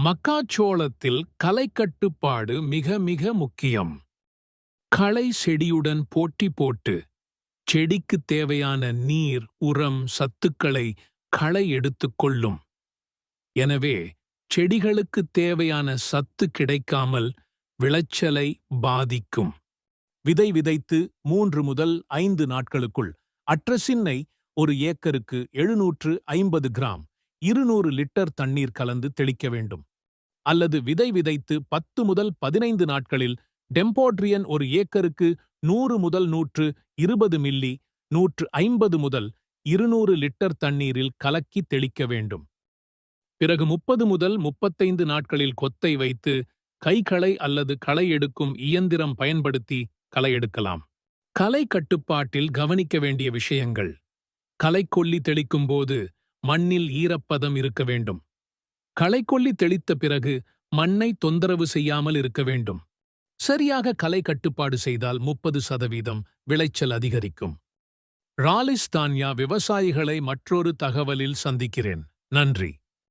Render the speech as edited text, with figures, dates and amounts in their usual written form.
மக்காச்சோளத்தில் களைக்கட்டுப்பாடு மிக மிக முக்கியம். களை செடியுடன் போட்டி போட்டு செடிக்குத் தேவையான நீர், உரம், சத்துக்களை களை எடுத்துக்கொள்ளும். எனவே செடிகளுக்குத் தேவையான சத்து கிடைக்காமல் விளைச்சலை பாதிக்கும். விதை விதைத்து 3 முதல் 5 நாட்களுக்குள் அட்ரசின்னை ஒரு ஏக்கருக்கு 750 கிராம் 200 லிட்டர் தண்ணீர் கலந்து தெளிக்க வேண்டும். அல்லது விதை விதைத்து 10 முதல் 15 நாட்களில் டெம்போட்ரியன் ஒரு ஏக்கருக்கு 100 முதல் 120 மில்லி 150 முதல் 200 லிட்டர் தண்ணீரில் கலக்கி தெளிக்க வேண்டும். பிறகு 30 முதல் 35 நாட்களில் கொத்தை வைத்து கைகளை அல்லது களை எடுக்கும் இயந்திரம் பயன்படுத்தி களை எடுக்கலாம். களை கட்டுப்பாட்டில் கவனிக்க வேண்டிய விஷயங்கள்: களைக்கொல்லி தெளிக்கும் போது மண்ணில் ஈரப்பதம் இருக்க வேண்டும். களைக்கொல்லி தெளித்த பிறகு மண்ணை தொந்தரவு செய்யாமல் இருக்க வேண்டும். சரியாக களை கட்டுப்பாடு செய்தால் 30% விளைச்சல் அதிகரிக்கும். ராலிஸ் தான்யா விவசாயிகளை மற்றொரு தகவலில் சந்திக்கிறேன். நன்றி.